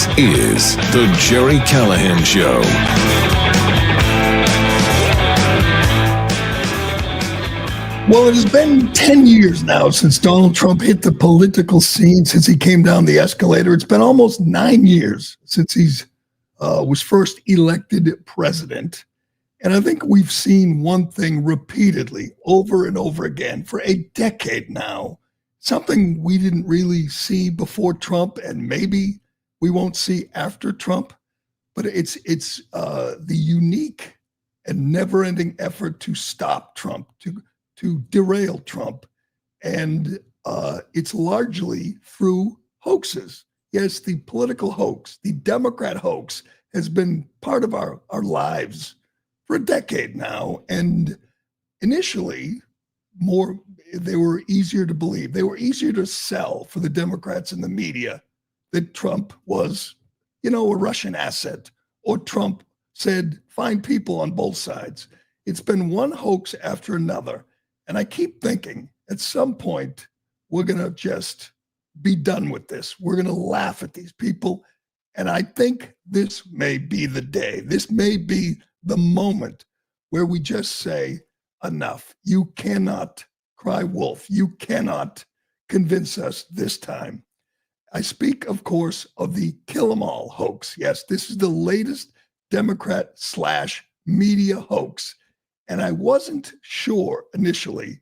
This is the Gerry Callahan Show. Well, it has been 10 years now since Donald Trump hit the political scene, since he came down the escalator. It's been almost 9 years since he was first elected president. And I think we've seen one thing repeatedly over and over again for a decade now, something we didn't really see before Trump, and maybe we won't see after Trump. But it's the unique and never-ending effort to stop Trump, to derail Trump. And it's largely through hoaxes. Yes, the political hoax, the Democrat hoax has been part of our lives for a decade now. And initially, they were easier to believe. They were easier to sell for the Democrats and the media that Trump was, a Russian asset, or Trump said, find people on both sides. It's been one hoax after another. And I keep thinking at some point, we're going to just be done with this. We're going to laugh at these people. And I think this may be the day. This may be the moment where we just say, enough. You cannot cry wolf. You cannot convince us this time. I speak, of course, of the Kill 'Em All hoax. Yes, this is the latest Democrat/media hoax. And I wasn't sure initially,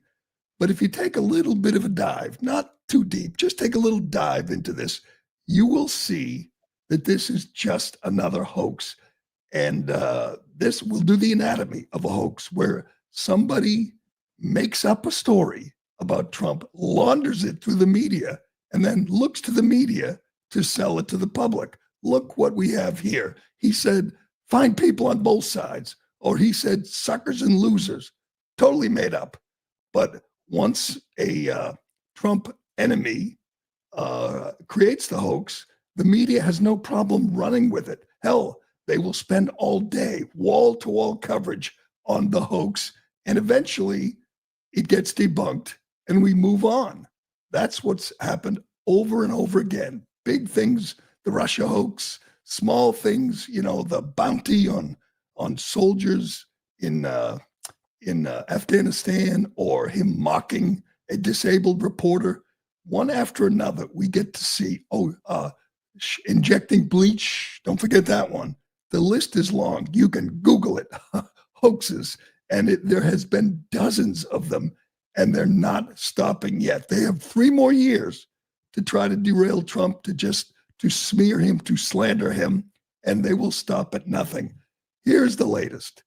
but if you take a little bit of a dive, not too deep, just take a little dive into this, you will see that this is just another hoax. And this will do the anatomy of a hoax, where somebody makes up a story about Trump, launders it through the media, and then looks to the media to sell it to the public. Look what we have here. He said, find people on both sides. Or he said, suckers and losers. Totally made up. But once a Trump enemy creates the hoax, the media has no problem running with it. Hell, they will spend all day, wall-to-wall coverage on the hoax, and eventually it gets debunked and we move on. That's what's happened over and over again. Big things, the Russia hoax, small things, the bounty on soldiers in Afghanistan, or him mocking a disabled reporter. One after another, we get to see, injecting bleach. Don't forget that one. The list is long. You can Google it, hoaxes. And there has been dozens of them, and they're not stopping yet. They have 3 more years to try to derail Trump, to smear him, to slander him, and they will stop at nothing. Here's the latest.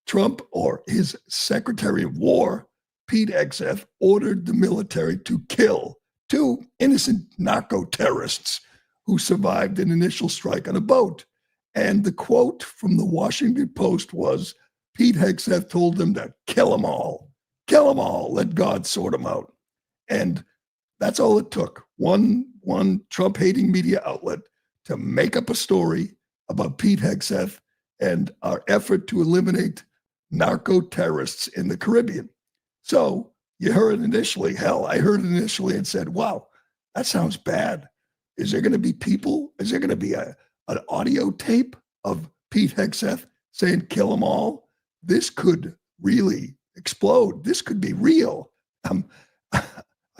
Trump, or his Secretary of War, Pete Hegseth, ordered the military to kill 2 innocent narco-terrorists who survived an initial strike on a boat. And the quote from the Washington Post was, Pete Hegseth told them to kill them all. Kill them all. Let God sort them out. And that's all it took. One Trump-hating media outlet to make up a story about Pete Hegseth and our effort to eliminate narco-terrorists in the Caribbean. So you heard initially, I heard it initially and said, wow, that sounds bad. Is there going to be people? Is there going to be an audio tape of Pete Hegseth saying, kill them all? This could really explode. This could be real. I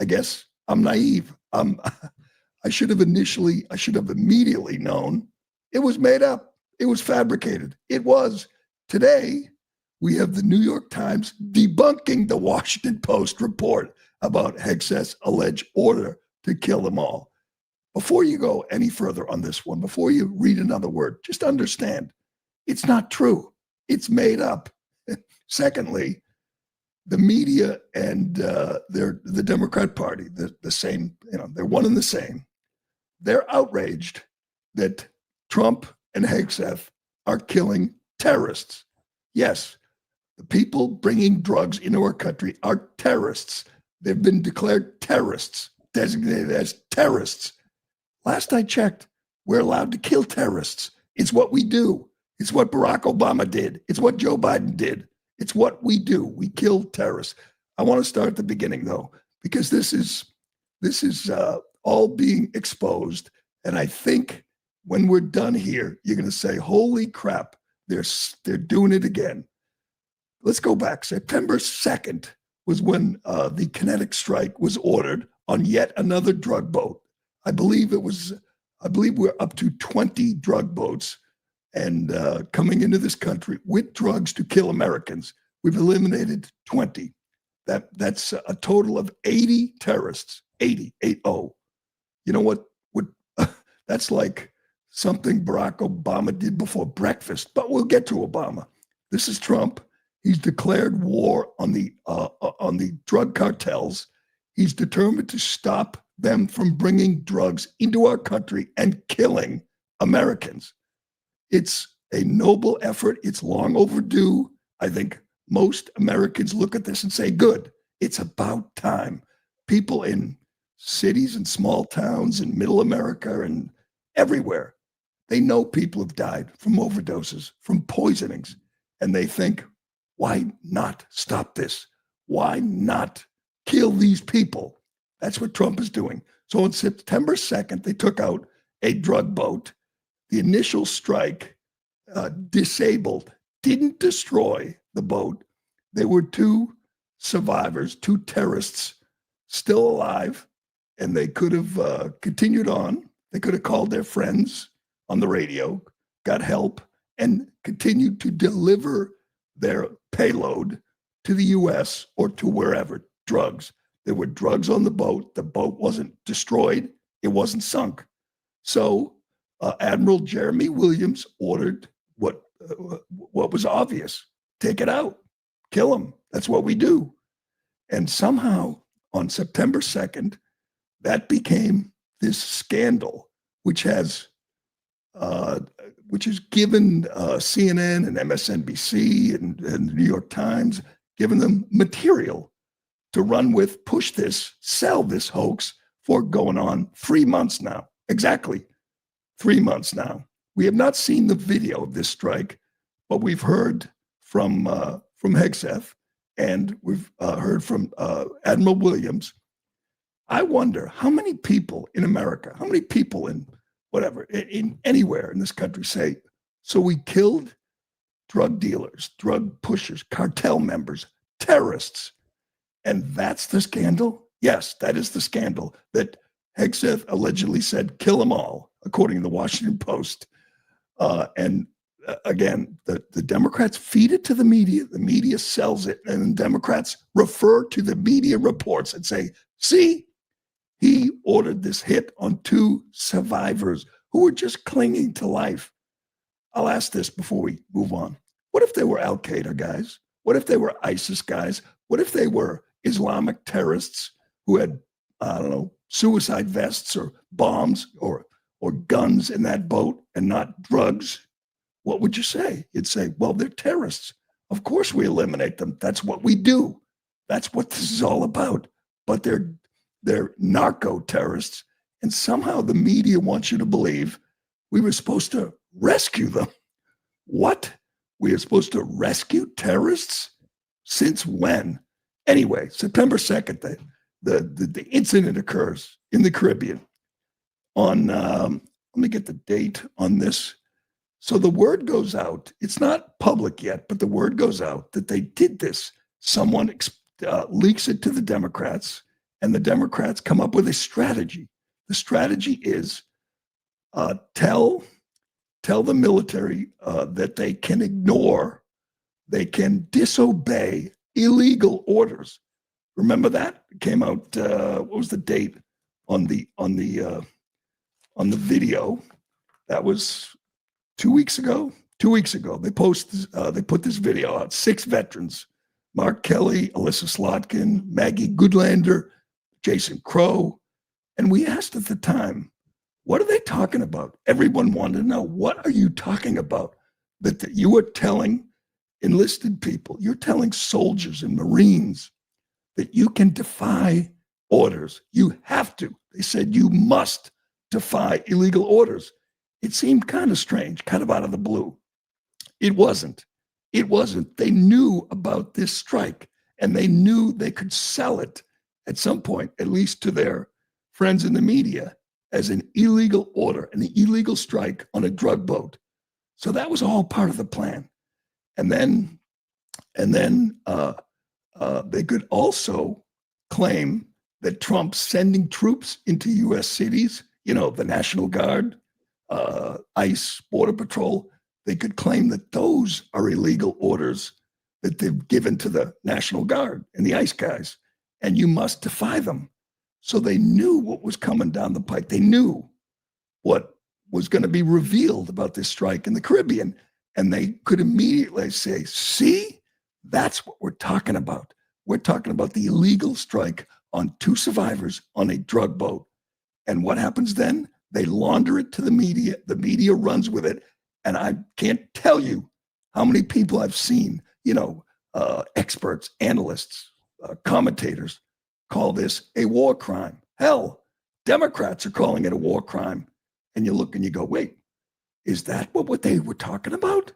guess I'm naive. I should have immediately known it was made up. It was fabricated. It was. Today, we have the New York Times debunking the Washington Post report about Hegseth's alleged order to kill them all. Before you go any further on this one, before you read another word, just understand, it's not true. It's made up. Secondly, the media and the Democrat Party, the same, they're one and the same. They're outraged that Trump and Hegseth are killing terrorists. Yes, the people bringing drugs into our country are terrorists. They've been declared terrorists, designated as terrorists. Last I checked, we're allowed to kill terrorists. It's what we do. It's what Barack Obama did. It's what Joe Biden did. It's what we do. We kill terrorists. I want to start at the beginning, though, because this is all being exposed. And I think when we're done here, you're going to say, holy crap, they're doing it again. Let's go back. September 2nd was when the kinetic strike was ordered on yet another drug boat. I believe we're up to 20 drug boats and coming into this country with drugs to kill Americans. We've eliminated 20. That's a total of 80 terrorists. 80. You know what? That's like something Barack Obama did before breakfast. But we'll get to Obama. This is Trump. He's declared war on the drug cartels. He's determined to stop them from bringing drugs into our country and killing Americans. It's a noble effort. It's long overdue. I think most Americans look at this and say, good, it's about time. People in cities and small towns in middle America and everywhere, they know people have died from overdoses, from poisonings, and they think, why not stop this? Why not kill these people? That's what Trump is doing. So on September 2nd, they took out a drug boat. The initial strike disabled, didn't destroy the boat. There were two survivors, two terrorists still alive, and they could have continued on. They could have called their friends on the radio, got help, and continued to deliver their payload to the U.S. or to wherever, drugs. There were drugs on the boat. The boat wasn't destroyed. It wasn't sunk. So Admiral Jeremy Williams ordered what was obvious. Take it out. Kill them. That's what we do. And somehow on September 2nd, that became this scandal, which has given CNN and MSNBC and the New York Times, given them material to run with, push this, sell this hoax for going on 3 months now. Exactly 3 months now. We have not seen the video of this strike, but we've heard from Hegseth and we've heard from Admiral Williams. I wonder how many people in America, how many people in whatever, in anywhere in this country say, so we killed drug dealers, drug pushers, cartel members, terrorists. And that's the scandal? Yes, that is the scandal that Hegseth allegedly said, kill them all, according to the Washington Post. Again, the Democrats feed it to the media then and Democrats refer to the media reports and say, see, he ordered this hit on two survivors who were just clinging to life. I'll ask this before we move on. What if they were Al-Qaeda guys? What if they were ISIS guys? What if they were Islamic terrorists who had, I don't know, suicide vests or bombs or guns in that boat and not drugs? What would you say? You'd say, well, they're terrorists. Of course we eliminate them. That's what we do. That's what this is all about. But they're narco-terrorists. And somehow the media wants you to believe we were supposed to rescue them. What? We are supposed to rescue terrorists? Since when? Anyway, September 2nd, the incident occurs in the Caribbean. Let me get the date on this. So the word goes out. It's not public yet, but the word goes out that they did this. Someone leaks it to the Democrats, and the Democrats come up with a strategy. The strategy is tell the military that they can ignore, they can disobey illegal orders. Remember that? It came out, what was the date on the video? That was 2 weeks ago. 2 weeks ago, they put this video out. 6 veterans: Mark Kelly, Alyssa Slotkin, Maggie Goodlander, Jason Crow. And we asked at the time, what are they talking about? Everyone wanted to know, what are you talking about? That you are telling enlisted people, you're telling soldiers and Marines that you can defy orders. You have to. They said you must defy illegal orders. It seemed kind of strange, kind of out of the blue. It wasn't. It wasn't. They knew about this strike, and they knew they could sell it at some point, at least to their friends in the media. as an illegal order, an illegal strike on a drug boat. So that was all part of the plan. And then they could also claim that Trump sending troops into U.S. cities, the National Guard, ICE, Border Patrol, they could claim that those are illegal orders that they've given to the National Guard and the ICE guys, and you must defy them. So they knew what was coming down the pike. They knew what was going to be revealed about this strike in the Caribbean, and they could immediately say, see, that's what we're talking about. We're talking about the illegal strike on 2 survivors on a drug boat. And what happens then? They launder it to the media. The media runs with it. And I can't tell you how many people I've seen, experts, analysts, commentators call this a war crime. Hell, Democrats are calling it a war crime. And you look and you go, wait, is that what they were talking about?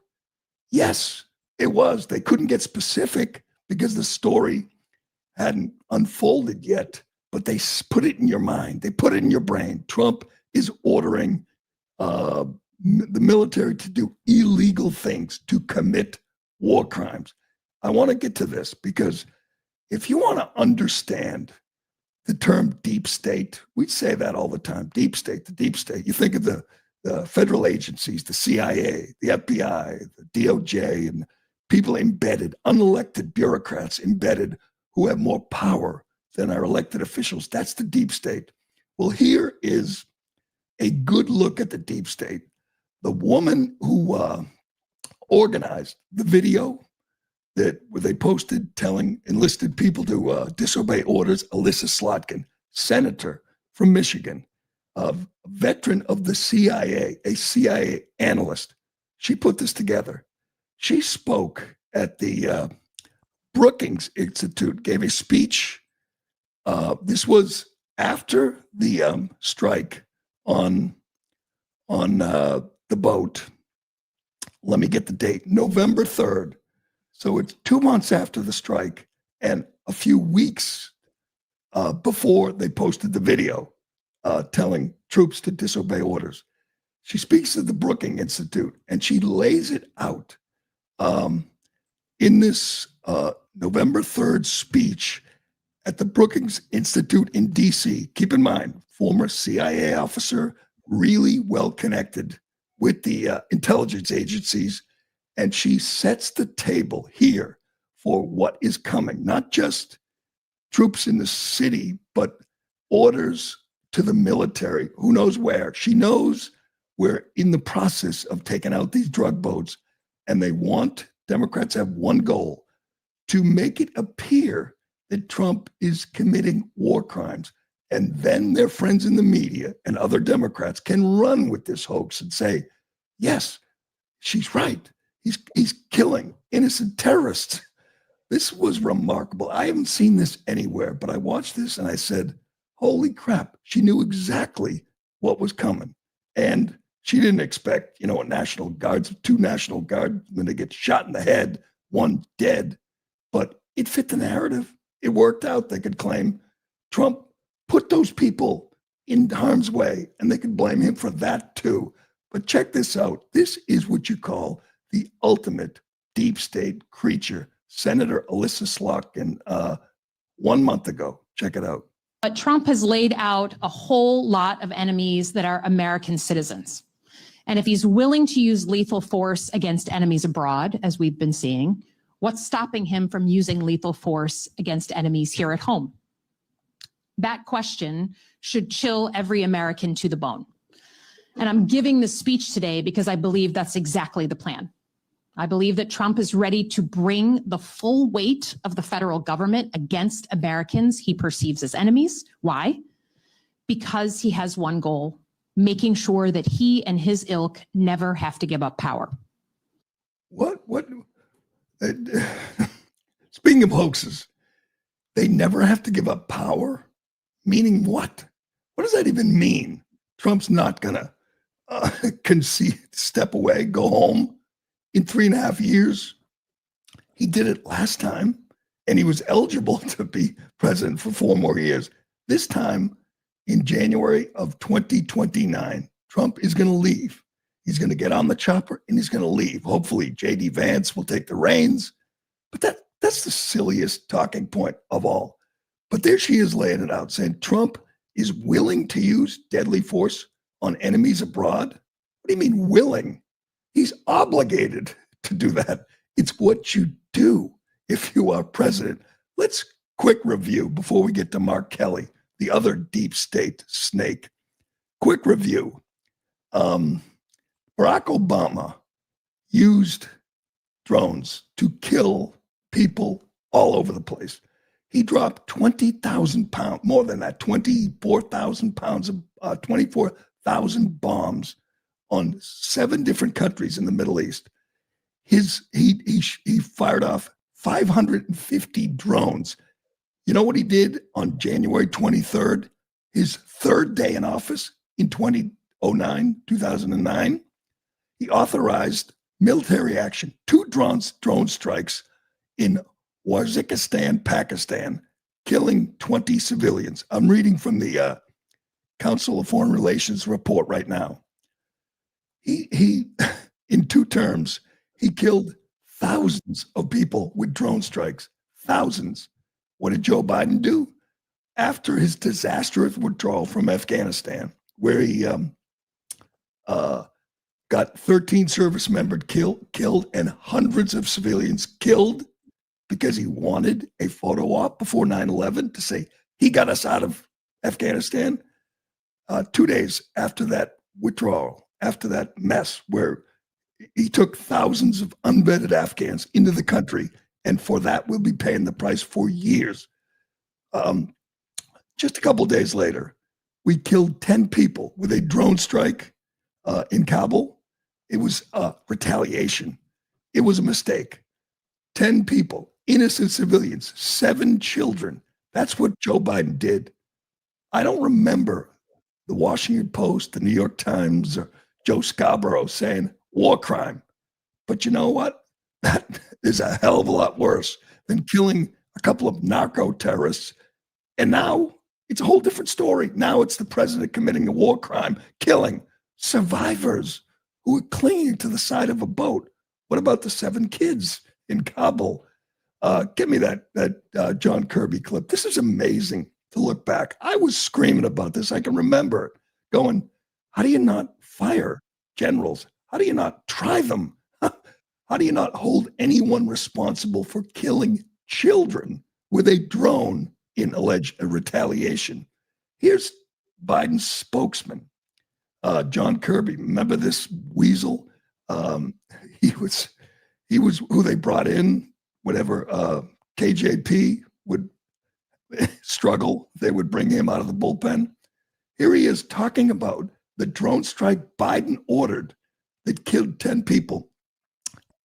Yes, it was. They couldn't get specific because the story hadn't unfolded yet, but they put it in your mind. They put it in your brain. Trump is ordering the military to do illegal things, to commit war crimes. I want to get to this because if you want to understand the term deep state, we say that all the time, deep state, the deep state. You think of the federal agencies, the CIA, the FBI, the DOJ, and people embedded, unelected bureaucrats embedded who have more power than our elected officials. That's the deep state. Well, here is a good look at the deep state. The woman who organized the video where they posted telling enlisted people to disobey orders, Alyssa Slotkin, senator from Michigan, a veteran of the CIA, a CIA analyst. She put this together. She spoke at the Brookings Institute, gave a speech. This was after the strike on the boat. Let me get the date, November 3rd. So it's 2 months after the strike and a few weeks before they posted the video telling troops to disobey orders. She speaks at the Brookings Institute and she lays it out in this November 3rd speech at the Brookings Institute in D.C. Keep in mind, former CIA officer, really well connected with the intelligence agencies. And she sets the table here for what is coming, not just troops in the city, but orders to the military, who knows where. She knows we're in the process of taking out these drug boats, and Democrats have one goal, to make it appear that Trump is committing war crimes. And then their friends in the media and other Democrats can run with this hoax and say, yes, she's right. He's killing innocent terrorists. This was remarkable. I haven't seen this anywhere, but I watched this and I said, holy crap, she knew exactly what was coming. And she didn't expect, two National Guardsmen to get shot in the head, one dead, but it fit the narrative. It worked out. They could claim Trump put those people in harm's way and they could blame him for that too. But check this out. This is what you call the ultimate deep state creature. Senator Alyssa Slotkin 1 month ago. Check it out. But Trump has laid out a whole lot of enemies that are American citizens. And if he's willing to use lethal force against enemies abroad, as we've been seeing, what's stopping him from using lethal force against enemies here at home? That question should chill every American to the bone. And I'm giving this speech today because I believe that's exactly the plan. I believe that Trump is ready to bring the full weight of the federal government against Americans he perceives as enemies. Why? Because he has one goal, making sure that he and his ilk never have to give up power. What? Speaking of hoaxes, they never have to give up power? Meaning what? What does that even mean? Trump's not going to concede, step away, go home in 3.5 years. He did it last time, and he was eligible to be president for 4 more years. This time, in January of 2029, Trump is going to leave. He's going to get on the chopper and he's going to leave. Hopefully, J.D. Vance will take the reins. But that's the silliest talking point of all. But there she is laying it out, saying Trump is willing to use deadly force on enemies abroad. What do you mean willing? He's obligated to do that. It's what you do if you are president. Let's quick review before we get to Mark Kelly, the other deep state snake. Quick review. Barack Obama used drones to kill people all over the place. He dropped 20,000 pounds, more than that, 24,000 pounds of 24,000 bombs on 7 different countries in the Middle East. He fired off 550 drones. You know what he did on January 23rd, his third day in office in 2009? He authorized military action, 2 drone strikes in Waziristan, Pakistan, killing 20 civilians. I'm reading from the Council of Foreign Relations report right now. He in 2 terms, he killed thousands of people with drone strikes, thousands. What did Joe Biden do? After his disastrous withdrawal from Afghanistan, where he got 13 service members killed and hundreds of civilians killed because he wanted a photo op before 9/11 to say he got us out of Afghanistan. 2 days after that withdrawal, after that mess where he took thousands of unvetted Afghans into the country, and for that we'll be paying the price for years. Just a couple days later, we killed 10 people with a drone strike in Kabul. It was retaliation. It was a mistake. 10 people, innocent civilians, 7 children. That's what Joe Biden did. I don't remember the Washington Post, the New York Times, or Joe Scarborough saying war crime. But you know what? That is a hell of a lot worse than killing a couple of narco-terrorists. And now it's a whole different story. Now it's the president committing a war crime, killing survivors who were clinging to the side of a boat. What about the 7 kids in Kabul? Give me that John Kirby clip. This is amazing to look back. I was screaming about this. I can remember it, going, how do you not fire generals? How do you not try them? How do you not hold anyone responsible for killing children with a drone in alleged retaliation? Here's Biden's spokesman, John Kirby. Remember this weasel? He was who they brought in. Whenever KJP would struggle, they would bring him out of the bullpen. Here he is talking about the drone strike Biden ordered that killed 10 people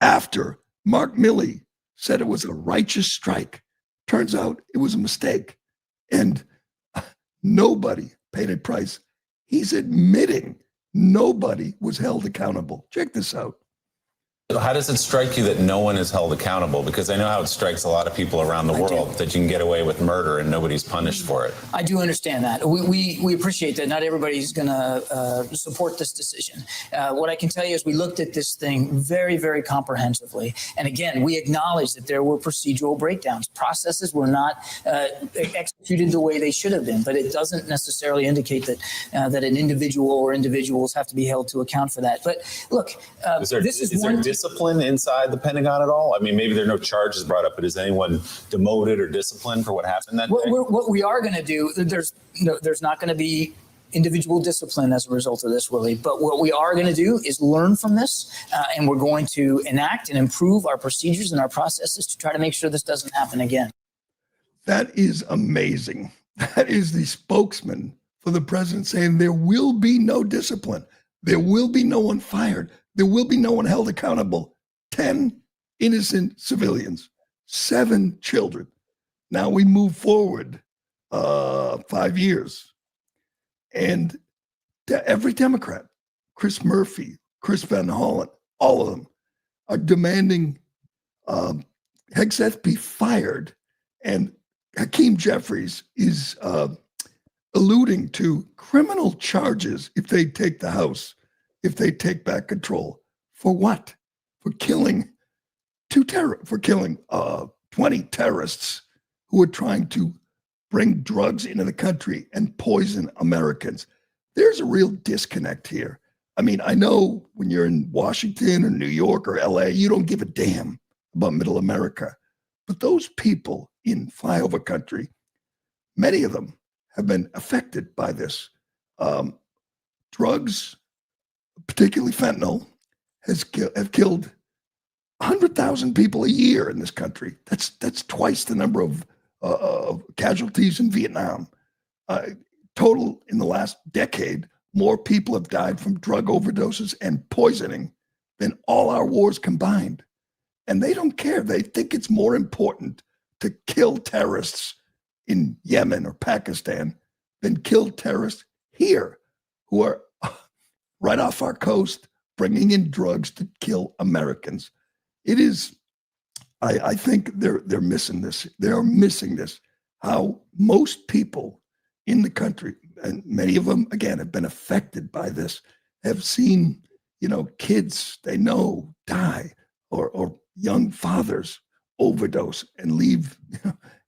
after Mark Milley said it was a righteous strike. Turns out it was a mistake, and nobody paid a price. He's admitting nobody was held accountable. Check this out. How does it strike you that no one is held accountable? Because I know how it strikes a lot of people around the world that you can get away with murder and nobody's punished for it. I do understand that. We appreciate that. Not everybody's going to support this decision. What I can tell you is we looked at this thing very, very comprehensively. And again, we acknowledge that there were procedural breakdowns. Processes were not executed the way they should have been. But it doesn't necessarily indicate that that an individual or individuals have to be held to account for that. But look, is there discipline inside the Pentagon at all? I mean, maybe there are no charges brought up, but is anyone demoted or disciplined for what happened that day? What we are going to do, there's not going to be individual discipline as a result of this, Willie. But what we are going to do is learn from this, and we're going to enact and improve our procedures and our processes to try to make sure this doesn't happen again. That is amazing. That is the spokesman for the president saying there will be no discipline. There will be no one fired. There will be no one held accountable. 10 innocent civilians, 7 children. Now we move forward 5 years. And every Democrat, Chris Murphy, Chris Van Hollen, all of them are demanding Hegseth be fired. And Hakeem Jeffries is alluding to criminal charges if they take the House, if they take back control. For what? For killing 20 terrorists who are trying to bring drugs into the country and poison Americans. There's a real disconnect here. I mean, I know when you're in Washington or New York or LA, you don't give a damn about middle America. But those people in flyover country, many of them have been affected by this. Drugs, particularly fentanyl, have killed 100,000 people a year in this country. That's twice the number of casualties in Vietnam. Total in the last decade, more people have died from drug overdoses and poisoning than all our wars combined. And they don't care. They think it's more important to kill terrorists in Yemen or Pakistan than kill terrorists here who are right off our coast bringing in drugs to kill Americans. It is, I think they're missing this. They're missing this. How most people in the country, and many of them, again, have been affected by this, have seen, kids they know die, or young fathers overdose and leave,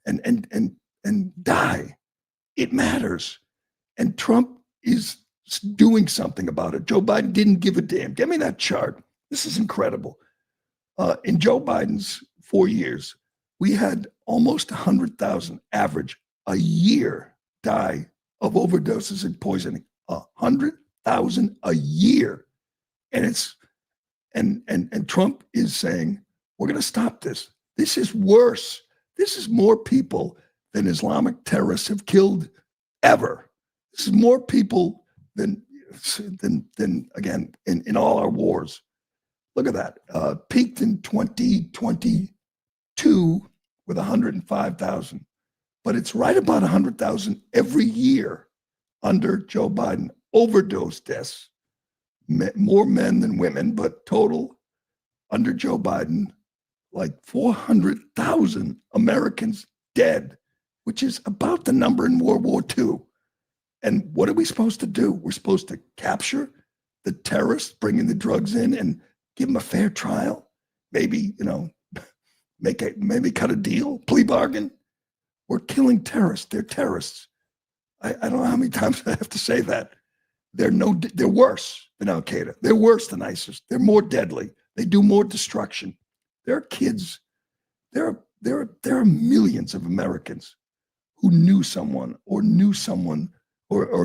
and die. It matters. And Trump is doing something about it. Joe Biden didn't give a damn. Get me that chart. This is incredible. In Joe Biden's 4 years, we had almost 100,000 average a year die of overdoses and poisoning. 100,000 a year. And Trump is saying, we're going to stop this. This is worse. This is more people than Islamic terrorists have killed ever. This is more people than again, in all our wars. Look at that. Peaked in 2022 with 105,000, but it's right about 100,000 every year under Joe Biden. Overdose deaths, more men than women, but total under Joe Biden, like 400,000 Americans dead, which is about the number in World War II. And what are we supposed to do? We're supposed to capture the terrorists bringing the drugs in and give them a fair trial, maybe, maybe cut a deal, plea bargain. We're killing terrorists. They're terrorists. I don't know how many times I have to say that. They're worse than Al Qaeda. They're worse than ISIS. They're more deadly. They do more destruction. There are kids. There are millions of Americans who knew someone or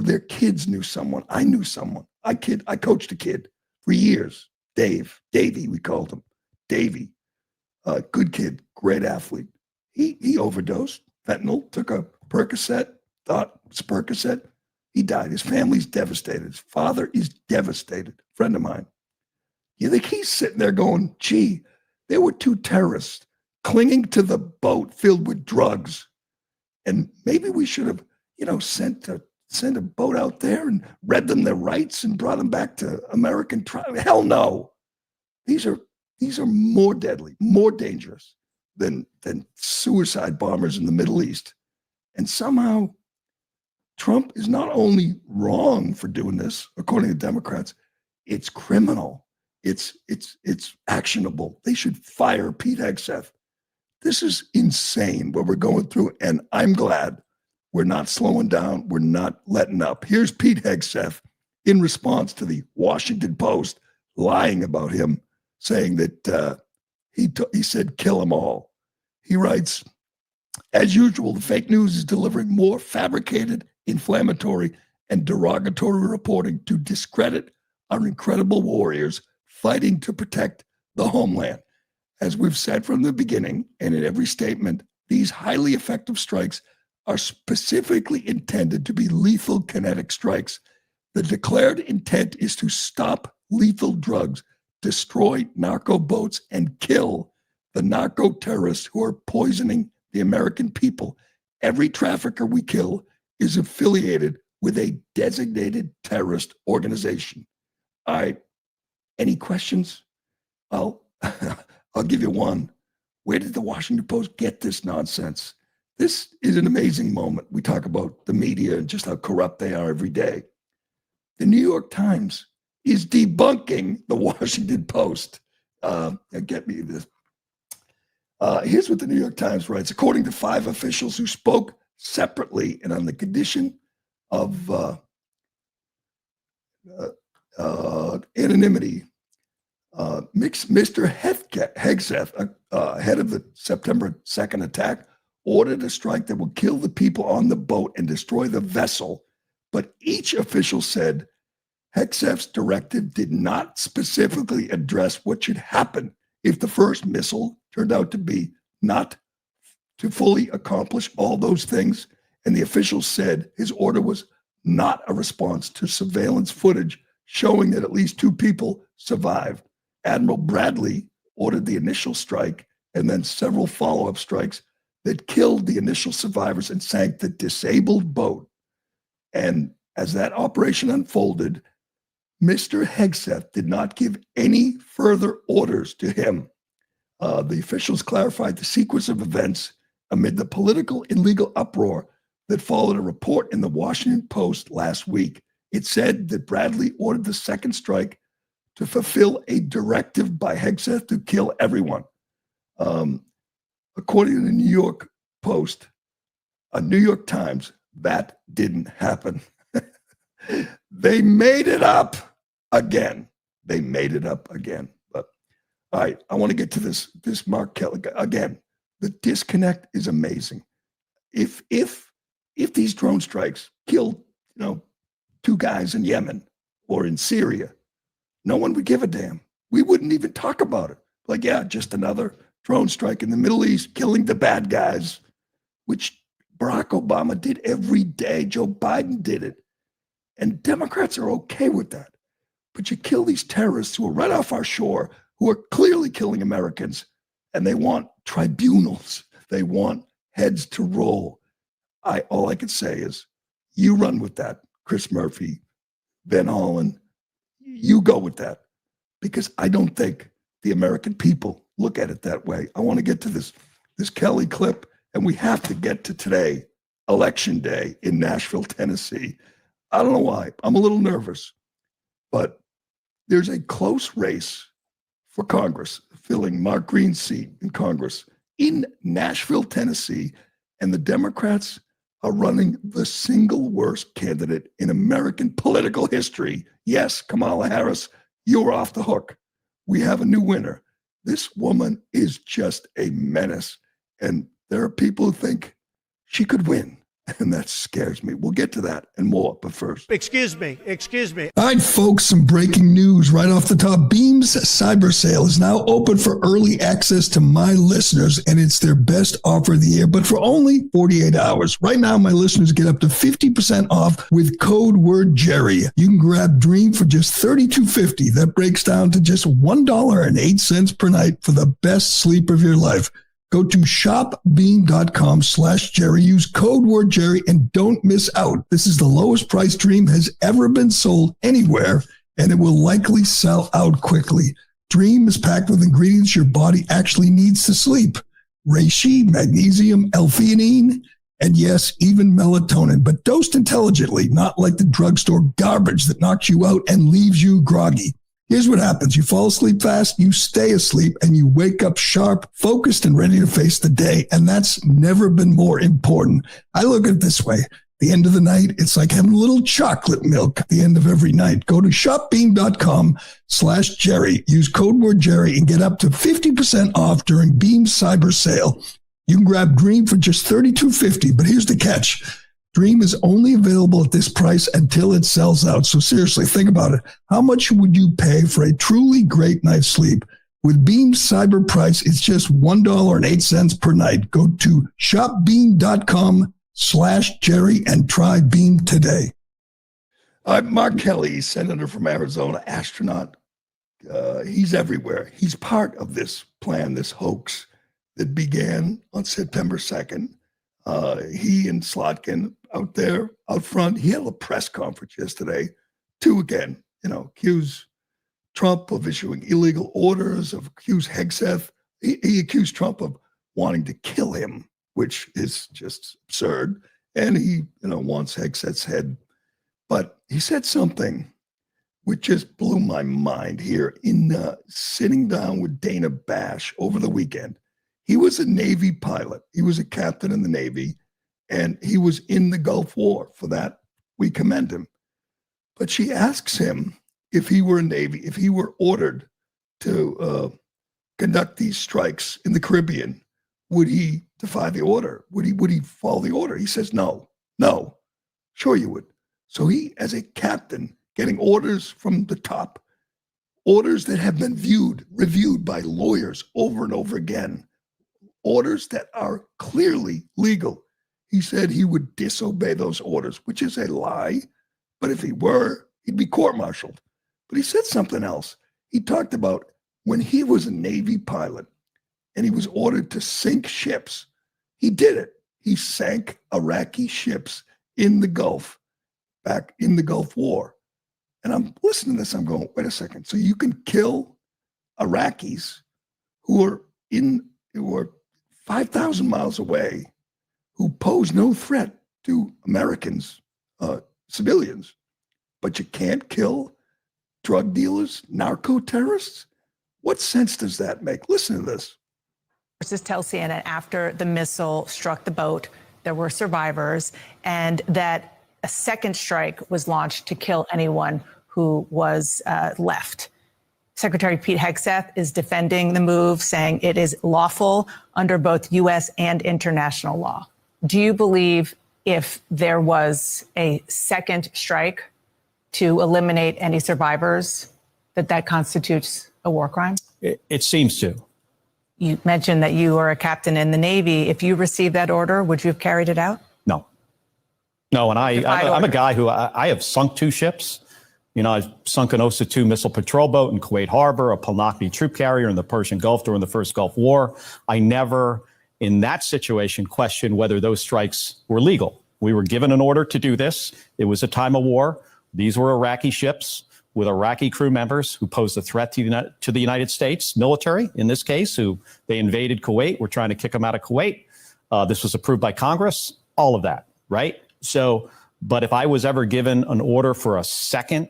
their kids knew someone. I knew someone. I coached a kid for years. Davey, we called him. Davey, good kid, great athlete. He overdosed fentanyl, took a Percocet, thought it's Percocet. He died. His family's devastated. His father is devastated. Friend of mine. You think he's sitting there going, gee, there were two terrorists clinging to the boat filled with drugs. And maybe we should have, sent a boat out there and read them their rights and brought them back to American trial. Hell no. These are more deadly, more dangerous than suicide bombers in the Middle East. And somehow Trump is not only wrong for doing this, according to Democrats, it's criminal. It's actionable. They should fire Pete Hegseth. This is insane what we're going through, and I'm glad we're not slowing down. We're not letting up. Here's Pete Hegseth in response to the Washington Post lying about him, saying that he said, kill them all. He writes, as usual, the fake news is delivering more fabricated, inflammatory, and derogatory reporting to discredit our incredible warriors fighting to protect the homeland. As we've said from the beginning, and in every statement, these highly effective strikes are specifically intended to be lethal kinetic strikes. The declared intent is to stop lethal drugs, destroy narco boats, and kill the narco-terrorists who are poisoning the American people. Every trafficker we kill is affiliated with a designated terrorist organization. All right. Any questions? I'll give you one. Where did the Washington Post get this nonsense? This is an amazing moment. We talk about the media and just how corrupt they are every day. The New York Times is debunking the Washington Post. Get me this. Here's what the New York Times writes. According to 5 officials who spoke separately and on the condition of anonymity, Mr. Hegseth, head of the September 2nd attack, ordered a strike that would kill the people on the boat and destroy the vessel. But each official said Hegseth's directive did not specifically address what should happen if the first missile turned out to be not to fully accomplish all those things. And the officials said his order was not a response to surveillance footage showing that at least 2 people survived. Admiral Bradley ordered the initial strike and then several follow-up strikes that killed the initial survivors and sank the disabled boat. And as that operation unfolded, Mr. Hegseth did not give any further orders to him. The officials clarified the sequence of events amid the political and legal uproar that followed a report in the Washington Post last week. It said that Bradley ordered the second strike to fulfill a directive by Hegseth to kill everyone. According to the New York Post, a New York Times, that didn't happen. They made it up again. They made it up again. But all right, I want to get to this Mark Kelly again. The disconnect is amazing. If these drone strikes killed, 2 guys in Yemen or in Syria, no one would give a damn. We wouldn't even talk about it. Like, yeah, just another drone strike in the Middle East, killing the bad guys, which Barack Obama did every day. Joe Biden did it. And Democrats are okay with that. But you kill these terrorists who are right off our shore, who are clearly killing Americans, and they want tribunals. They want heads to roll. All I can say is, you run with that, Chris Murphy, Van Hollen. You go with that, because I don't think the American people look at it that way. I want to get to this Kelly clip, and we have to get to today, Election Day in Nashville, Tennessee. I don't know why. I'm a little nervous, but there's a close race for Congress, filling Mark Green's seat in Congress in Nashville, Tennessee, and the Democrats are running the single worst candidate in American political history. Yes, Kamala Harris, you're off the hook. We have a new winner. This woman is just a menace, and there are people who think she could win. And that scares me. We'll get to that and more, but first. Excuse me. All right, folks, some breaking news right off the top. Beam's cyber sale is now open for early access to my listeners, and it's their best offer of the year, but for only 48 hours. Right now, my listeners get up to 50% off with code word Jerry. You can grab Dream for just $32.50. That breaks down to just $1.08 per night for the best sleep of your life. Go to shopbeam.com/Jerry. Use code word Jerry and don't miss out. This is the lowest price Dream has ever been sold anywhere, and it will likely sell out quickly. Dream is packed with ingredients your body actually needs to sleep. Reishi, magnesium, L-theanine, and yes, even melatonin, but dosed intelligently, not like the drugstore garbage that knocks you out and leaves you groggy. Here's what happens. You fall asleep fast, you stay asleep, and you wake up sharp, focused, and ready to face the day. And that's never been more important. I look at it this way. At the end of the night, it's like having a little chocolate milk at the end of every night. Go to shopbeam.com/Jerry. Use code word Jerry and get up to 50% off during Beam's cyber sale. You can grab Dream for just $32.50, but here's the catch. Dream is only available at this price until it sells out. So seriously, think about it. How much would you pay for a truly great night's sleep? With Beam's cyber price, it's just $1.08 per night. Go to shopbeam.com/Jerry and try Beam today. Mark Kelly, senator from Arizona, astronaut. He's everywhere. He's part of this plan, this hoax that began on September 2nd. He and Slotkin out there, out front, he had a press conference yesterday to, again, accuse Trump of issuing illegal orders, of accuse Hegseth. He accused Trump of wanting to kill him. which is just absurd. And he, wants Hegseth's head. But he said something which just blew my mind here in sitting down with Dana Bash over the weekend. He was a Navy pilot. He was a captain in the Navy, and he was in the Gulf War. For that, we commend him. But she asks him if he were if he were ordered to conduct these strikes in the Caribbean, would he defy the order? Would he follow the order? He says, no, sure you would. So he, as a captain, getting orders from the top, orders that have been reviewed by lawyers over and over again, orders that are clearly legal. He said he would disobey those orders, which is a lie. But if he were, he'd be court-martialed. But he said something else. He talked about when he was a Navy pilot and he was ordered to sink ships, he did it. He sank Iraqi ships in the Gulf, back in the Gulf War. And I'm listening to this, I'm going, wait a second. So you can kill Iraqis who are 5,000 miles away, who pose no threat to Americans, civilians, but you can't kill drug dealers, narco-terrorists? What sense does that make? Listen to this. Sources tell CNN after the missile struck the boat, there were survivors, and that a second strike was launched to kill anyone who was left. Secretary Pete Hegseth is defending the move, saying it is lawful under both U.S. and international law. Do you believe if there was a second strike to eliminate any survivors, that constitutes a war crime? It seems to. You mentioned that you were a captain in the Navy. If you received that order, would you have carried it out? No, and I'm a guy who I have sunk 2 ships. I've sunk an OSA-2 missile patrol boat in Kuwait Harbor, a Palnakni troop carrier in the Persian Gulf during the first Gulf War. I never, in that situation, questioned whether those strikes were legal. We were given an order to do this. It was a time of war. These were Iraqi ships with Iraqi crew members who posed a threat to the United States military, in this case, who they invaded Kuwait. We're trying to kick them out of Kuwait. This was approved by Congress, all of that, right? So, but if I was ever given an order for a second,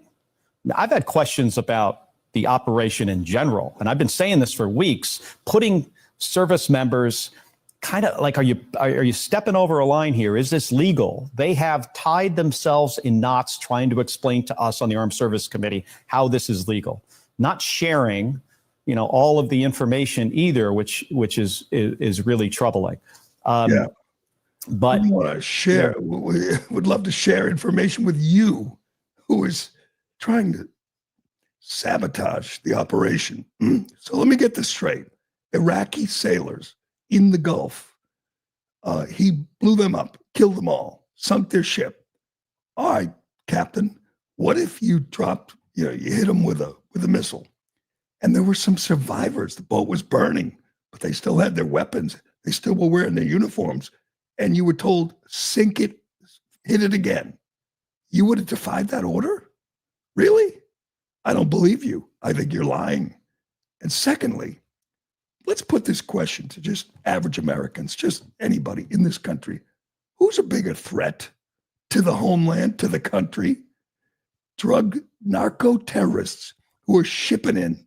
I've had questions about the operation in general, and I've been saying this for weeks, putting service members kind of like, are you stepping over a line here? Is this legal? They have tied themselves in knots trying to explain to us on the Armed Service Committee how this is legal, not sharing, all of the information either, which is really troubling. Yeah. But we want to share. We would love to share information with you, who is trying to sabotage the operation. So let me get this straight. Iraqi sailors in the Gulf, he blew them up, killed them all, sunk their ship. All right, Captain, what if you dropped, you hit them with a missile, and there were some survivors? The boat was burning, but they still had their weapons. They still were wearing their uniforms. And you were told, sink it, hit it again. You would have defied that order? Really? I don't believe you. I think you're lying. And secondly, let's put this question to just average Americans, just anybody in this country. Who's a bigger threat to the homeland, to the country? Narco-terrorists who are shipping in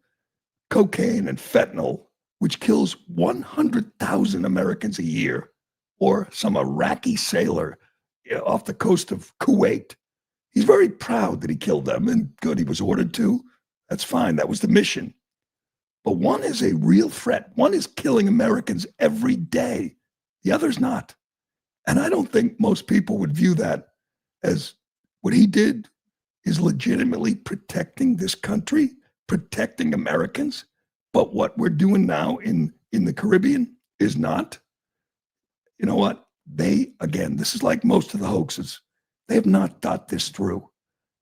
cocaine and fentanyl, which kills 100,000 Americans a year, or some Iraqi sailor off the coast of Kuwait. He's very proud that he killed them, and good, he was ordered to. That's fine. That was the mission. But one is a real threat. One is killing Americans every day. The other's not. And I don't think most people would view that as what he did is legitimately protecting this country, protecting Americans. But what we're doing now in the Caribbean is not. You know what? This is like most of the hoaxes. They have not thought this through.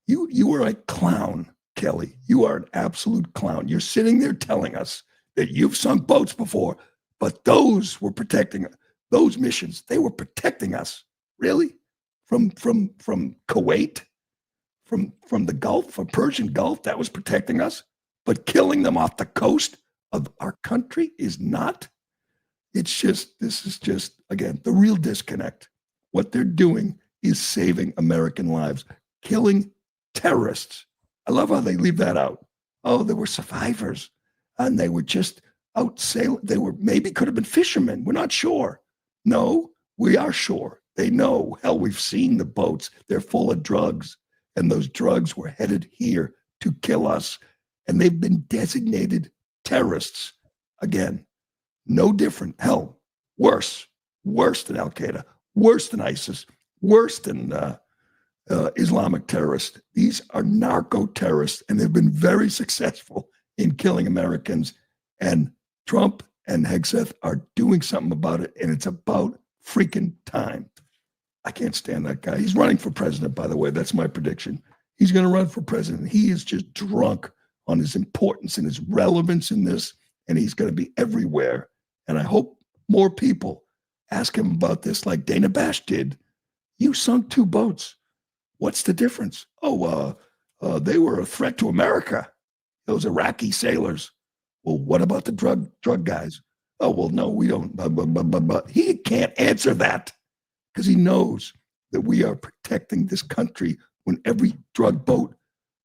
You are a clown, Kelly. You are an absolute clown. You're sitting there telling us that you've sunk boats before, but those were protecting those missions. They were protecting us. Really? From Kuwait, from the Gulf, from Persian Gulf, that was protecting us. But killing them off the coast of our country is not. This is just, again, the real disconnect. What they're doing is saving American lives, killing terrorists. I love how they leave that out. Oh, there were survivors and they were just out sailing. They were maybe could have been fishermen. We're not sure. No, we are sure. They know. Hell, we've seen the boats. They're full of drugs, and those drugs were headed here to kill us. And they've been designated terrorists. Again, no different. Hell, worse than Al Qaeda, worse than ISIS, worse than Islamic terrorists. These are narco-terrorists, and they've been very successful in killing Americans. And Trump and Hegseth are doing something about it, and it's about freaking time. I can't stand that guy. He's running for president, by the way. That's my prediction. He's going to run for president. He is just drunk on his importance and his relevance in this, and he's going to be everywhere. And I hope more people ask him about this like Dana Bash did. You sunk 2 boats. What's the difference? They were a threat to America, those Iraqi sailors. Well, what about the drug guys? Oh, well, no, we don't. But he can't answer that because he knows that we are protecting this country. When every drug boat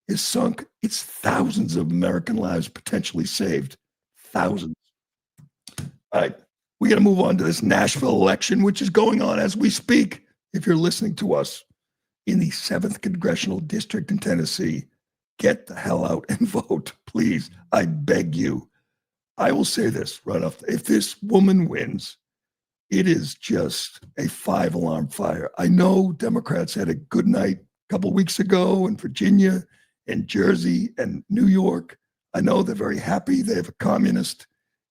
is sunk, it's thousands of American lives potentially saved. Thousands. All right, we got to move on to this Nashville election, which is going on as we speak. If you're listening to us in the 7th Congressional District in Tennessee, get the hell out and vote, please. I beg you. I will say this right off. If this woman wins, it is just a 5-alarm fire. I know Democrats had a good night a couple weeks ago in Virginia and Jersey and New York. I know they're very happy. They have a communist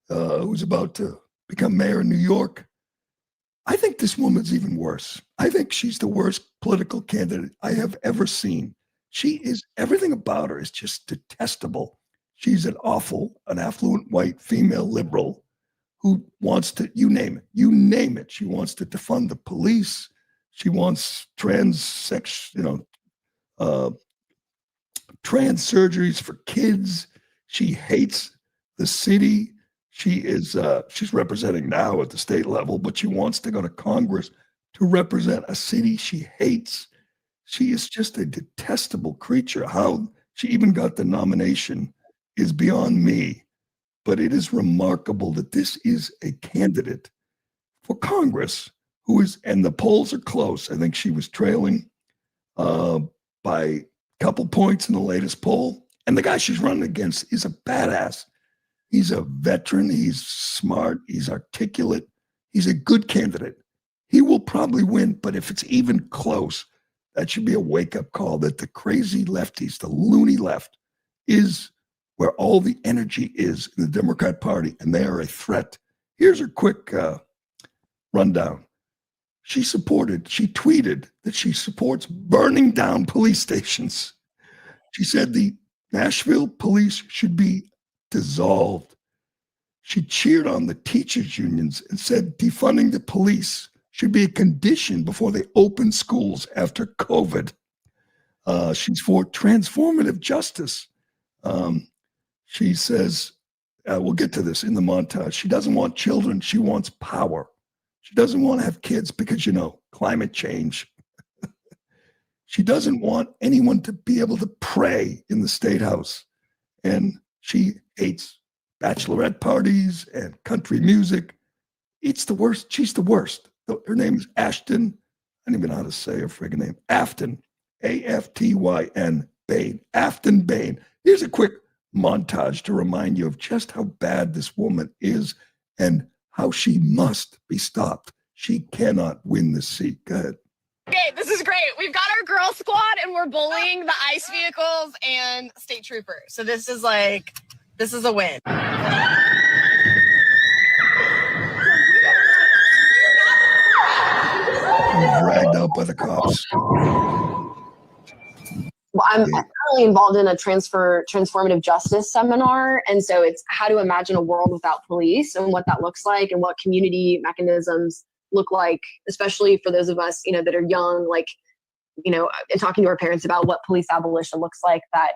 who's about to become mayor in New York. I think this woman's even worse. I think she's the worst political candidate I have ever seen. Everything about her is just detestable. She's an affluent white female liberal who wants to, you name it. She wants to defund the police. She wants trans surgeries for kids. She hates the city. She's representing now at the state level, but she wants to go to Congress to represent a city she hates. She is just a detestable creature. How she even got the nomination is beyond me, but it is remarkable that this is a candidate for Congress and the polls are close. I think she was trailing by a couple points in the latest poll. And the guy she's running against is a badass. He's a veteran. He's smart. He's articulate. He's a good candidate. He will probably win, but if it's even close, that should be a wake-up call that the crazy lefties, the loony left, is where all the energy is in the Democrat Party, and they are a threat. Here's her quick rundown. She tweeted that she supports burning down police stations. She said the Nashville police should be dissolved. She cheered on the teachers' unions and said defunding the police should be a condition before they open schools after COVID. She's for transformative justice. She says, we'll get to this in the montage. She doesn't want children. She wants power. She doesn't want to have kids because, climate change. She doesn't want anyone to be able to pray in the State House. And she hates bachelorette parties and country music. It's the worst. She's the worst. Her name is Ashton. I don't even know how to say her friggin' name. Afton. Aftyn Bain. Afton Bain. Here's a quick montage to remind you of just how bad this woman is and how she must be stopped. She cannot win this seat. Go ahead. Okay, this is great. We've got our girl squad and we're bullying the ICE vehicles and state troopers. So this is a win. Dragged out by the cops. Well, I'm currently involved in a transformative justice seminar. And so it's how to imagine a world without police and what that looks like and what community mechanisms look like, especially for those of us, that are young, like and talking to our parents about what police abolition looks like, that,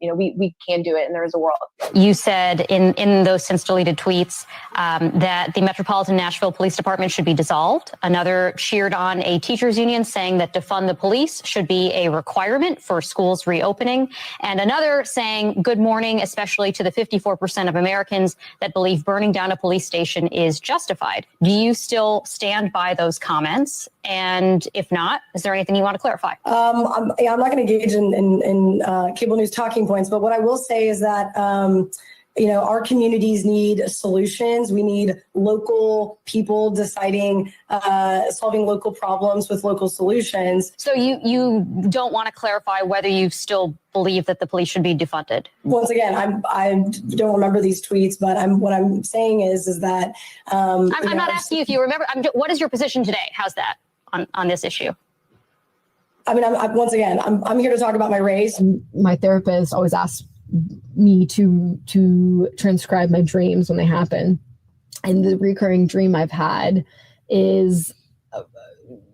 we can do it and there is a world. You said in those since deleted tweets that the Metropolitan Nashville Police Department should be dissolved. Another cheered on a teachers union saying that defund the police should be a requirement for schools reopening. And another saying good morning, especially to the 54% of Americans that believe burning down a police station is justified. Do you still stand by those comments? And if not, is there anything you want to clarify? I'm not going to engage in cable news talking points, but what I will say is that, our communities need solutions. We need local people deciding, solving local problems with local solutions. So you don't want to clarify whether you still believe that the police should be defunded? Once again, I don't remember these tweets, but what I'm saying is that I'm not asking you if you remember. What is your position today? How's that on this issue? I mean, once again, I'm here to talk about my race. My therapist always asks me to transcribe my dreams when they happen. And the recurring dream I've had is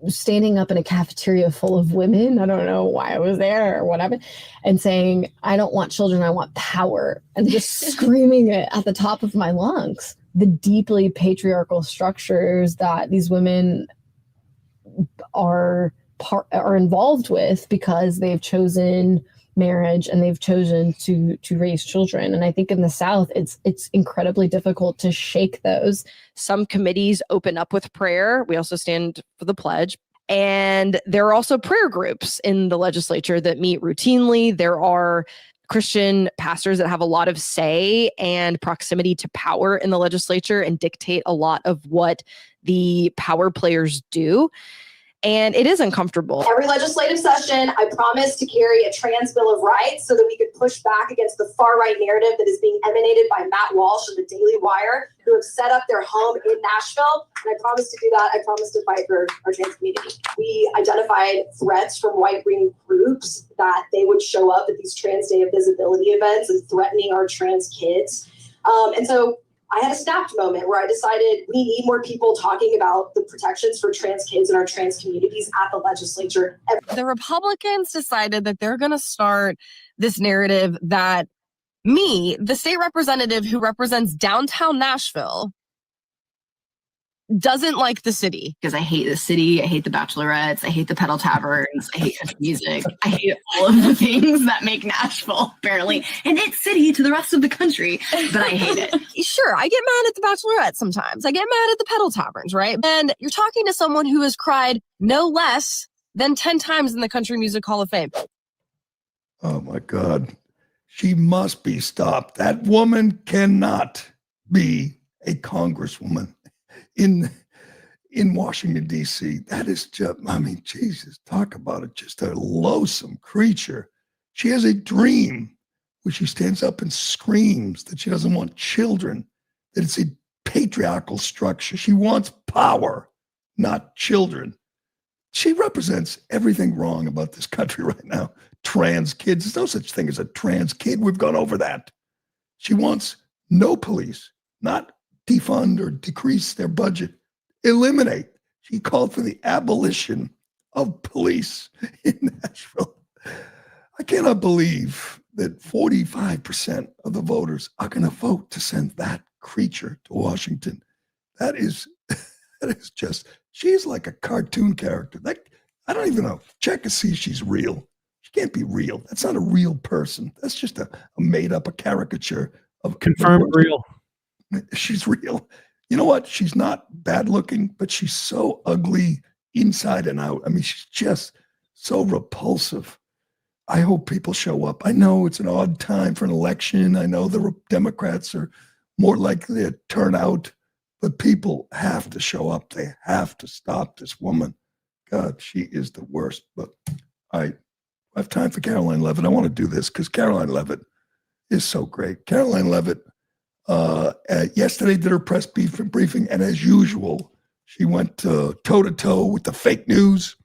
standing up in a cafeteria full of women. I don't know why I was there or whatever. And saying, I don't want children, I want power. And just screaming it at the top of my lungs. The deeply patriarchal structures that these women are involved with because they've chosen marriage and they've chosen to raise children. And I think in the South, it's incredibly difficult to shake those. Some committees open up with prayer. We also stand for the pledge. And there are also prayer groups in the legislature that meet routinely. There are Christian pastors that have a lot of say and proximity to power in the legislature and dictate a lot of what the power players do. And it is uncomfortable. Every legislative session, I promised to carry a trans Bill of Rights so that we could push back against the far-right narrative that is being emanated by Matt Walsh of the Daily Wire, who have set up their home in Nashville. And I promised to do that. I promised to fight for our trans community. We identified threats from right-wing groups that they would show up at these Trans Day of Visibility events and threatening our trans kids. And so I had a snapped moment where I decided we need more people talking about the protections for trans kids in our trans communities at the legislature. The Republicans decided that they're going to start this narrative that me, the state representative who represents downtown Nashville, doesn't like the city. Because I hate the city, I hate the bachelorettes, I hate the pedal taverns, I hate country music, I hate all of the things that make Nashville apparently an it city to the rest of the country, but I hate it. Sure, I get mad at the bachelorettes sometimes. I get mad at the pedal taverns, right? And you're talking to someone who has cried no less than 10 times in the Country Music Hall of Fame. Oh my God. She must be stopped. That woman cannot be a congresswoman in Washington, D.C. That is just, I mean, Jesus, talk about it. Just a loathsome creature. She has a dream where she stands up and screams that she doesn't want children, that it's a patriarchal structure. She wants power, not children. She represents everything wrong about this country right now. Trans kids, there's no such thing as a trans kid. We've gone over that. She wants no police, not defund or decrease their budget, eliminate. She called for the abolition of police in Nashville. I cannot believe that 45% of the voters are going to vote to send that creature to Washington. That is just, she's like a cartoon character. I don't even know. Check to see if she's real. She can't be real. That's not a real person. That's just a made up, a caricature of confirmed real. She's real. You know what? She's not bad looking, but she's so ugly inside and out. I mean, she's just so repulsive. I hope people show up. I know it's an odd time for an election. I know the Democrats are more likely to turn out, but people have to show up. They have to stop this woman. God, she is the worst. But I have time for Caroline Levitt. I want to do this because Caroline Levitt is so great. Caroline Levitt yesterday did her press briefing, and as usual, she went toe-to-toe with the fake news.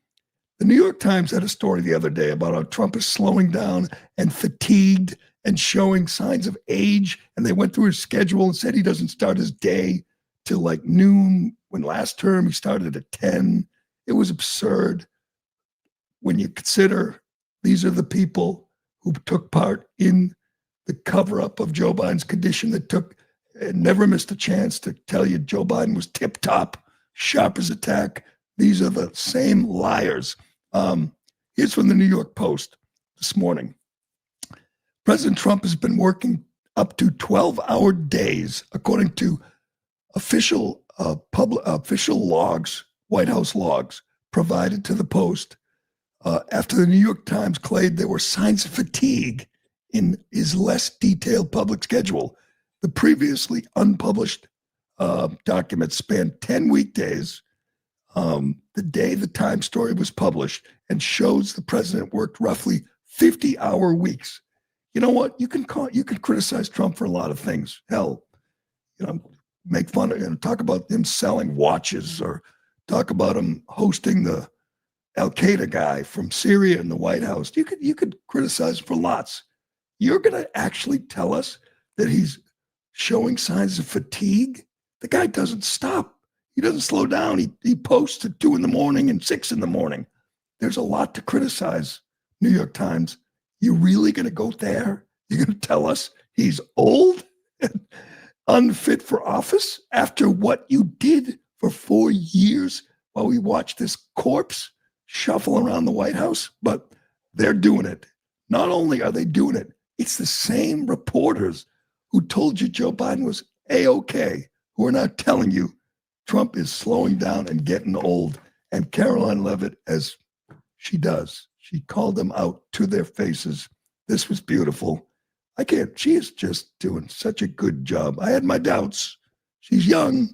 The New York Times had a story the other day about how Trump is slowing down and fatigued and showing signs of age, and they went through his schedule and said he doesn't start his day till like noon, when last term he started at 10. It was absurd. when you consider these are the people who took part in the cover-up of Joe Biden's condition, that never missed a chance to tell you Joe Biden was tip-top, sharp as a tack. These are the same liars. Here's from the New York Post this morning. President Trump has been working up to 12-hour days, according to official logs, White House logs, provided to the Post, after the New York Times claimed there were signs of fatigue in his less detailed public schedule. The previously unpublished document spanned 10 weekdays, the day the Times story was published, and shows the president worked roughly 50-hour weeks. You know what? You can criticize Trump for a lot of things. Hell, make fun of him, talk about him selling watches, or talk about him hosting the Al-Qaeda guy from Syria in the White House. You could criticize him for lots. You're going to actually tell us that he's showing signs of fatigue? The guy doesn't stop. He doesn't slow down. He posts at 2 a.m. and 6 a.m. There's a lot to criticize, New York Times. You really going to go there? You're going to tell us he's old and unfit for office after what you did for 4 years while we watched this corpse shuffle around the White House? But they're doing it. Not only are they doing it, it's the same reporters who told you Joe Biden was A-OK, who are now telling you Trump is slowing down and getting old. And Caroline Leavitt, as she does, she called them out to their faces. This was beautiful. She is just doing such a good job. I had my doubts. She's young.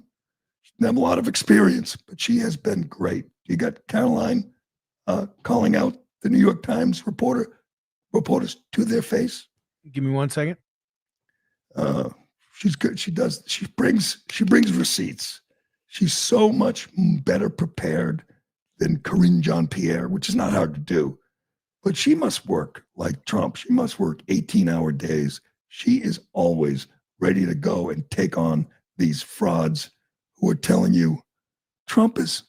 She doesn't have a lot of experience, but she has been great. You got Caroline calling out the New York Times reporters to their face. Give me 1 second. She's good. She brings receipts. She's so much better prepared than Karine Jean-Pierre, which is not hard to do. But she must work like Trump. She must work 18-hour days. She is always ready to go and take on these frauds who are telling you Trump is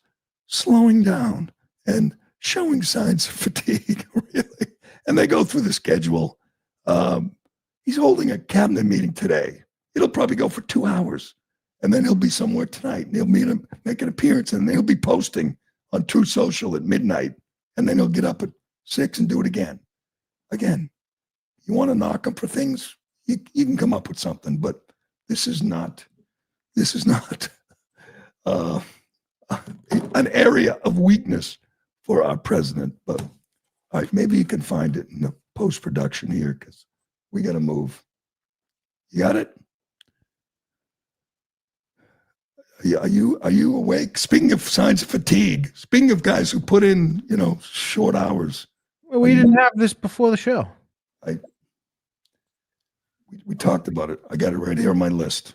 slowing down and showing signs of fatigue, really. And they go through the schedule. He's holding a cabinet meeting today. It'll probably go for 2 hours. And then he'll be somewhere tonight. And he'll meet him, make an appearance, and he'll be posting on Truth Social at midnight. And then he'll get up at 6 and do it again. Again, you want to knock him for things, you can come up with something. But this is not an area of weakness for our president. But all right, maybe you can find it in the post-production here, because we got to move. You got it? Are you awake? Speaking of signs of fatigue, speaking of guys who put in, short hours. Well, we didn't have this before the show. We talked about it. I got it right here on my list.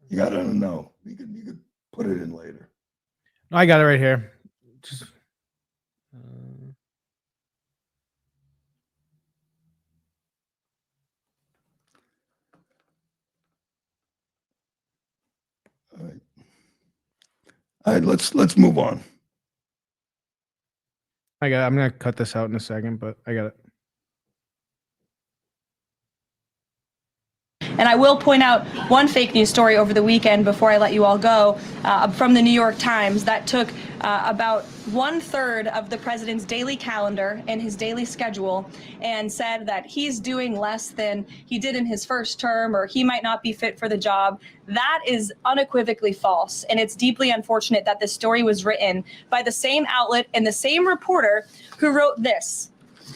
You got it? I don't know. You could put it in later. I got it right here. Just, All right, let's move on. I'm gonna cut this out in a second, but I got it. And I will point out one fake news story over the weekend before I let you all go, from the New York Times that took about 1/3 of the president's daily calendar and his daily schedule and said that he's doing less than he did in his first term, or he might not be fit for the job. That is unequivocally false. And it's deeply unfortunate that this story was written by the same outlet and the same reporter who wrote this.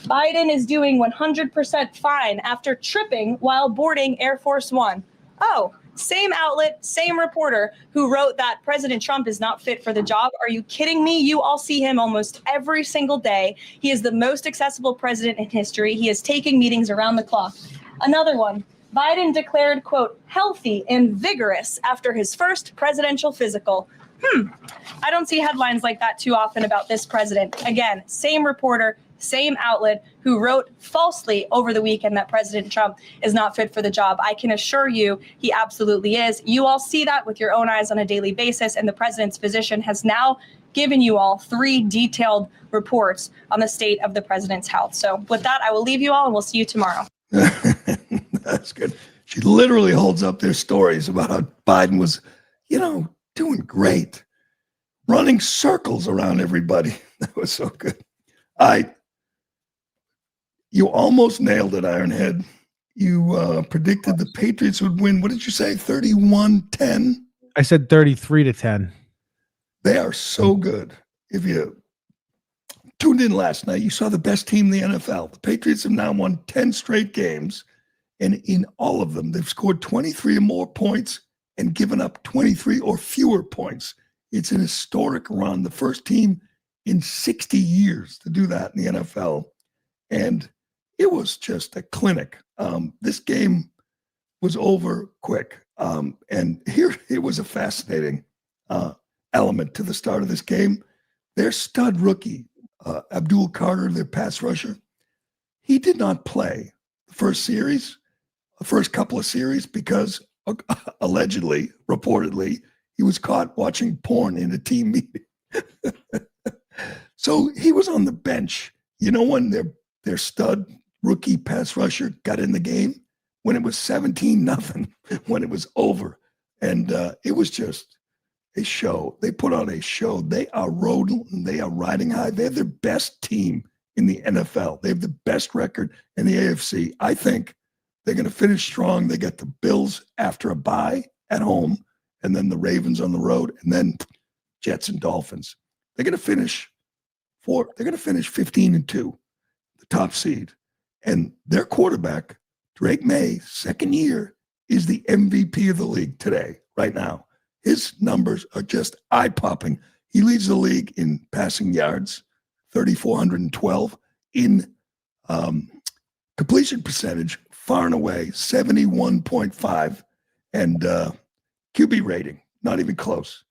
Biden is doing 100% fine after tripping while boarding Air Force One. Oh, same outlet, same reporter who wrote that President Trump is not fit for the job. Are you kidding me? You all see him almost every single day. He is the most accessible president in history. He is taking meetings around the clock. Another one. Biden declared, quote, healthy and vigorous after his first presidential physical. I don't see headlines like that too often about this president. Again, same reporter, same outlet who wrote falsely over the weekend that President Trump is not fit for the job. I can assure you he absolutely is. You all see that with your own eyes on a daily basis, and the president's physician has now given you all 3 detailed reports on the state of the president's health. So with that, I will leave you all and we'll see you tomorrow. That's good. She literally holds up their stories about how Biden was, doing great, running circles around everybody. That was so good. You almost nailed it, Ironhead. You predicted the Patriots would win. What did you say? 31-10? I said 33-10. They are so good. If you tuned in last night, you saw the best team in the NFL. The Patriots have now won 10 straight games, and in all of them, they've scored 23 or more points and given up 23 or fewer points. It's an historic run, the first team in 60 years to do that in the NFL. And it was just a clinic. This game was over quick. And here it was a fascinating element to the start of this game. Their stud rookie, Abdul Carter, their pass rusher, he did not play the first couple of series because allegedly, reportedly, he was caught watching porn in a team meeting. So he was on the bench. You know when their stud rookie pass rusher got in the game? When it was 17-0, when it was over. And it was just a show. They put on a show. They are riding high. They have their best team in the NFL. They have the best record in the AFC. I think they're going to finish strong. They get the Bills after a bye at home, and then the Ravens on the road, and then Jets and Dolphins. They're going to finish 15-2, the top seed. And their quarterback, Drake May, second year, is the MVP of the league today, right now. His numbers are just eye-popping. He leads the league in passing yards, 3,412, in completion percentage, far and away, 71.5, and QB rating, not even close.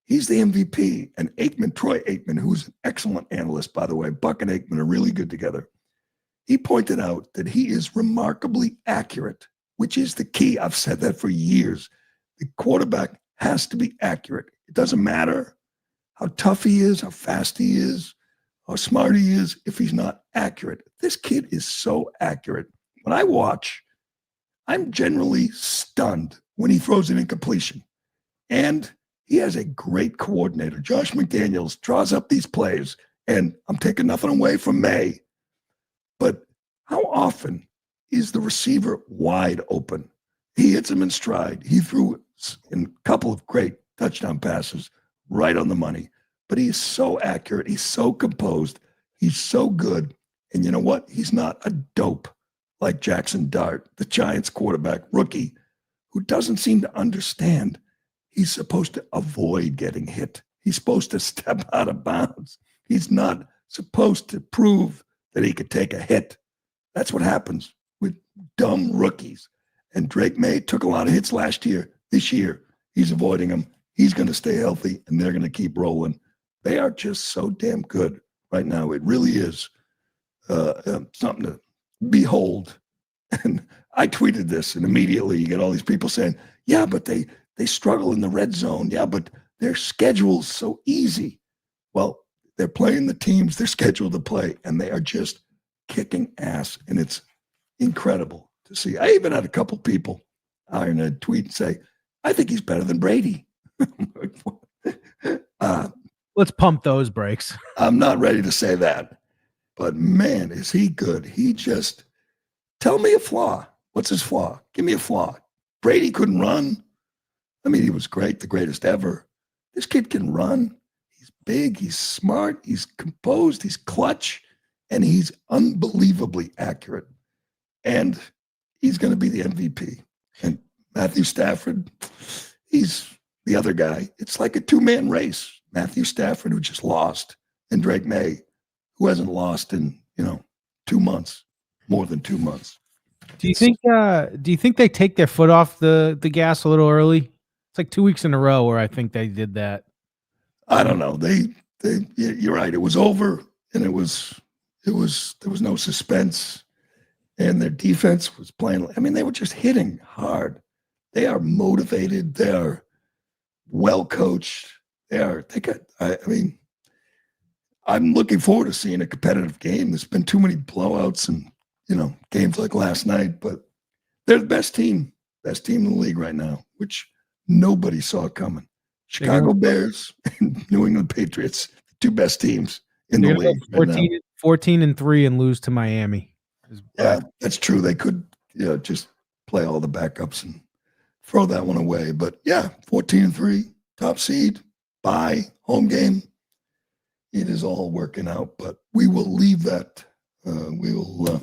He's the MVP. And Troy Aikman, who's an excellent analyst, by the way, Buck and Aikman are really good together. He pointed out that he is remarkably accurate, which is the key. I've said that for years. The quarterback has to be accurate. It doesn't matter how tough he is, how fast he is, how smart he is, if he's not accurate. This kid is so accurate. When I watch, I'm generally stunned when he throws an incompletion. And he has a great coordinator. Josh McDaniels draws up these plays, and I'm taking nothing away from May. But how often is the receiver wide open? He hits him in stride. He threw in a couple of great touchdown passes right on the money. But he is so accurate. He's so composed. He's so good. And you know what? He's not a dope like Jackson Dart, the Giants quarterback rookie, who doesn't seem to understand he's supposed to avoid getting hit. He's supposed to step out of bounds. He's not supposed to prove that he could take a hit. That's what happens with dumb rookies. And Drake May took a lot of hits last year. This year, he's avoiding them. He's going to stay healthy, and they're going to keep rolling. They are just so damn good right now. It really is something to behold. And I tweeted this, and immediately you get all these people saying, yeah, but they struggle in the red zone. Yeah, but their schedule's so easy. Well, they're playing the teams they're scheduled to play, and they are just kicking ass, and it's incredible to see. I even had a couple people tweet and say, I think he's better than Brady. Let's pump those brakes. I'm not ready to say that, but man, is he good. He just, tell me a flaw. What's his flaw? Give me a flaw. Brady couldn't run. I mean, he was great, the greatest ever. This kid can run. He's big, he's smart, he's composed, he's clutch, and he's unbelievably accurate. And he's going to be the MVP. And Matthew Stafford, he's the other guy. It's like a two-man race. Matthew Stafford, who just lost, and Drake May, who hasn't lost in, 2 months, more than 2 months. Do you think they take their foot off the gas a little early? It's like 2 weeks in a row where I think they did that. I don't know. You're right. It was over, and it was there was no suspense, and their defense was playing. I mean, they were just hitting hard. They are motivated. They are well coached. I mean, I'm looking forward to seeing a competitive game. There's been too many blowouts and, games like last night, but they're the best team in the league right now, which nobody saw coming. Chicago Bears and New England Patriots, the two best teams in the league. 14-3 and lose to Miami. Yeah, that's true. They could just play all the backups and throw that one away. But yeah, 14-3, top seed, bye, home game. It is all working out, but we will leave that. We will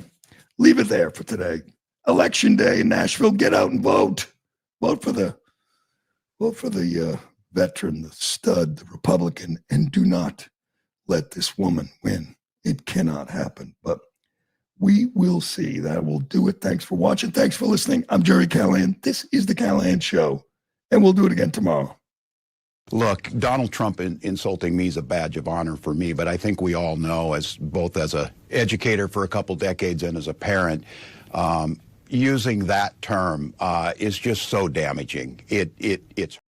leave it there for today. Election day in Nashville. Get out and vote. Vote for the veteran, the stud, the Republican, and do not let this woman win. It cannot happen, but we will see. That will do it. Thanks for watching. Thanks for listening. I'm Gerry Callahan. This is The Callahan Show, and we'll do it again tomorrow. Look, Donald Trump insulting me is a badge of honor for me, but I think we all know, both as an educator for a couple decades and as a parent, using that term is just so damaging. It's